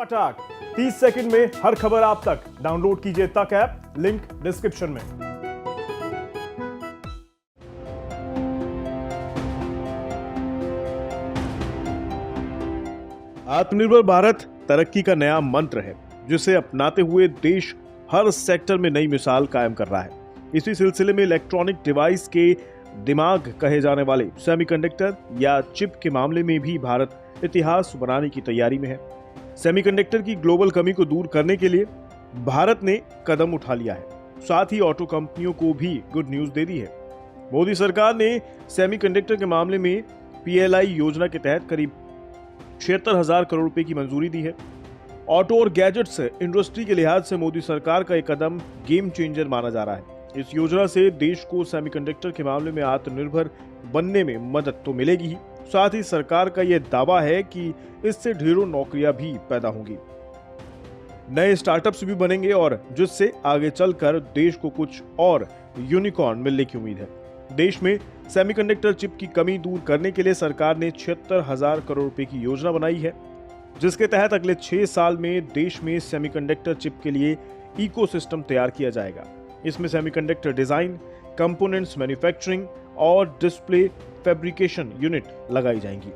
टमाटाक 30 second में हर खबर आप तक। डाउनलोड कीजिए तक ऐप, लिंक डिस्क्रिप्शन में। आत्मनिर्भर भारत तरक्की का नया मंत्र है, जिसे अपनाते हुए देश हर सेक्टर में नई मिसाल कायम कर रहा है। इसी सिलसिले में इलेक्ट्रॉनिक डिवाइस के दिमाग कहे जाने वाले सेमीकंडक्टर या चिप के मामले में भी भारत इतिहास बनाने की तैयारी में है। सेमीकंडक्टर की ग्लोबल कमी को दूर करने के लिए भारत ने कदम उठा लिया है। साथ ही ऑटो कंपनियों को भी गुड न्यूज दे दी है। मोदी सरकार ने सेमीकंडक्टर के मामले में PLI योजना के तहत करीब 76,000 करोड़ रुपए की मंजूरी दी है। ऑटो और गैजेट्स इंडस्ट्री के लिहाज से मोदी सरकार का एक कदम गेम चेंजर माना जा रहा है। इस योजना से देश को सेमीकंडक्टर के मामले में आत्मनिर्भर बनने में मदद तो मिलेगी ही, साथ ही सरकार का यह दावा है कि इससे ढेरों नौकरियां भी पैदा होंगी, नए स्टार्टअप्स भी बनेंगे और जिससे आगे चलकर देश को कुछ और यूनिकॉर्न मिलने की उम्मीद है। देश में सेमीकंडक्टर चिप की कमी दूर करने के लिए सरकार ने 76,000 करोड़ रुपए की योजना बनाई है, जिसके तहत अगले 6 साल में देश में सेमीकंडक्टर चिप के लिए इकोसिस्टम तैयार किया जाएगा। इसमें सेमीकंडक्टर डिजाइन, कंपोनेंट्स मैन्युफैक्चरिंग और डिस्प्ले फैब्रिकेशन यूनिट लगाई जाएंगी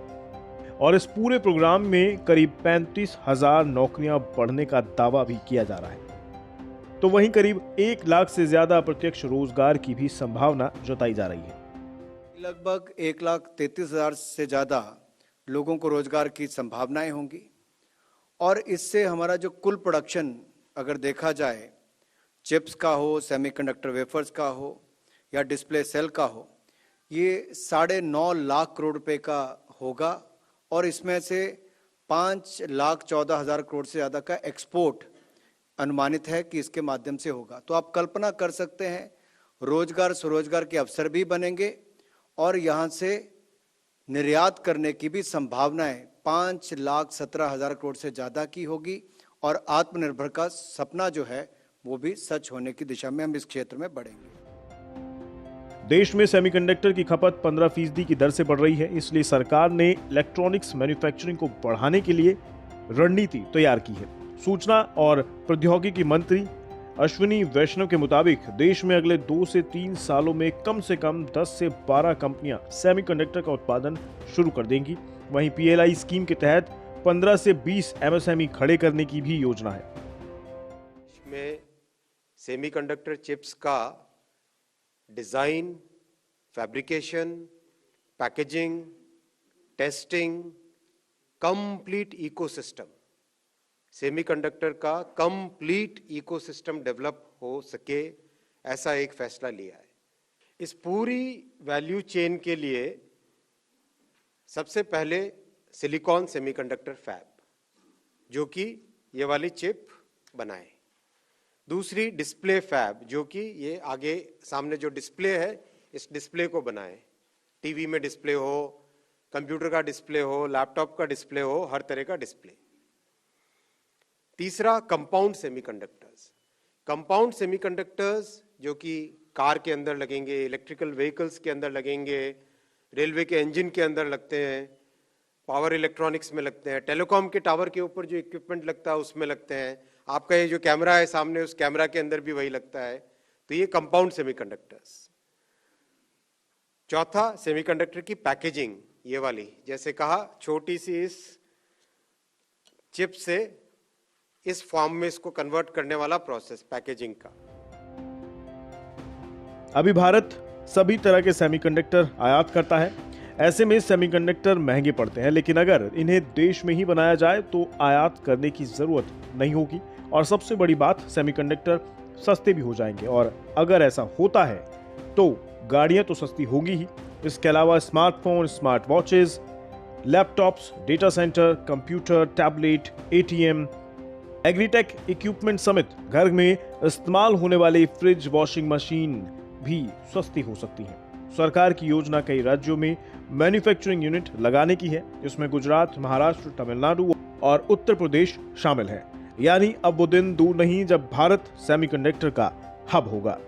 और इस पूरे प्रोग्राम में करीब 35,000 नौकरियां बढ़ने का दावा भी किया जा रहा है। तो वहीं करीब 1 लाख से ज्यादा अप्रत्यक्ष रोजगार की भी संभावना जताई जा रही है। लगभग 1,33,000 से ज्यादा लोगों को रोजगार की संभावनाएं होंगी और इससे हमारा जो कुल प्रोडक्शन अगर देखा जाए, चिप्स का हो, सेमीकंडक्टर वेफर्स का हो या डिस्प्ले सेल का हो, ये 9.5 लाख करोड़ रुपए का होगा और इसमें से 5,14,000 करोड़ से ज़्यादा का एक्सपोर्ट अनुमानित है कि इसके माध्यम से होगा। तो आप कल्पना कर सकते हैं, रोजगार स्वरोजगार के अवसर भी बनेंगे और यहाँ से निर्यात करने की भी संभावनाएं 5,17,000 करोड़ से ज़्यादा की होगी और आत्मनिर्भर का सपना जो है वो भी सच होने की दिशा में हम इस क्षेत्र में बढ़ेंगे। देश में सेमीकंडक्टर की खपत 15% की दर से बढ़ रही है, इसलिए सरकार ने इलेक्ट्रॉनिक्स मैन्युफैक्चरिंग को बढ़ाने के लिए रणनीति तैयार की है। सूचना और प्रौद्योगिकी मंत्री अश्विनी वैष्णव के मुताबिक देश में अगले 2 से 3 सालों में कम से कम 10 से 12 कंपनियां सेमीकंडक्टर का उत्पादन शुरू कर देंगी। वहीं PLI स्कीम के तहत 15 से 20 MSME खड़े करने की भी योजना है। में सेमीकंडक्टर चिप्स का design, fabrication, packaging, testing, complete ecosystem, semiconductor का कंप्लीट इकोसिस्टम डेवलप हो सके, ऐसा एक फैसला लिया है। इस पूरी वैल्यू चेन के लिए सबसे पहले सिलिकॉन सेमीकंडक्टर फैब, जो कि ये वाली चिप बनाए। दूसरी डिस्प्ले फैब, जो कि ये आगे सामने जो डिस्प्ले है, इस डिस्प्ले को बनाए। टीवी में डिस्प्ले हो, कंप्यूटर का डिस्प्ले हो, लैपटॉप का डिस्प्ले हो, हर तरह का डिस्प्ले। तीसरा कंपाउंड सेमीकंडक्टर्स। कंपाउंड सेमीकंडक्टर्स जो कि कार के अंदर लगेंगे, इलेक्ट्रिकल व्हीकल्स के अंदर लगेंगे, रेलवे के इंजन के अंदर लगते हैं, पावर इलेक्ट्रॉनिक्स में लगते हैं, टेलीकॉम के टावर के ऊपर जो इक्विपमेंट लगता है उसमें लगते हैं, आपका ये जो कैमरा है सामने, उस कैमरा के अंदर भी वही लगता है। तो ये कंपाउंड सेमीकंडक्टर्स। चौथा सेमीकंडक्टर की पैकेजिंग, ये वाली, जैसे कहा, छोटी सी इस चिप से इस फॉर्म में इसको कन्वर्ट करने वाला प्रोसेस पैकेजिंग का। अभी भारत सभी तरह के सेमीकंडक्टर आयात करता है। ऐसे में सेमीकंडक्टर महंगे पड़ते हैं, लेकिन अगर इन्हें देश में ही बनाया जाए तो आयात करने की जरूरत नहीं होगी और सबसे बड़ी बात, सेमीकंडक्टर सस्ते भी हो जाएंगे। और अगर ऐसा होता है तो गाड़ियां तो सस्ती होगी ही, इसके अलावा smartphone, smart watches, laptops, data centre, computer, tablet, ATM, agritech equipment समेत घर में इस्तेमाल होने वाली फ्रिज, वॉशिंग मशीन भी सस्ती हो सकती है। सरकार की योजना कई राज्यों में मैन्युफैक्चरिंग यूनिट लगाने की है, जिसमें गुजरात, महाराष्ट्र, तमिलनाडु और उत्तर प्रदेश शामिल है। यानी अब वो दिन दूर नहीं जब भारत सेमीकंडक्टर का हब होगा।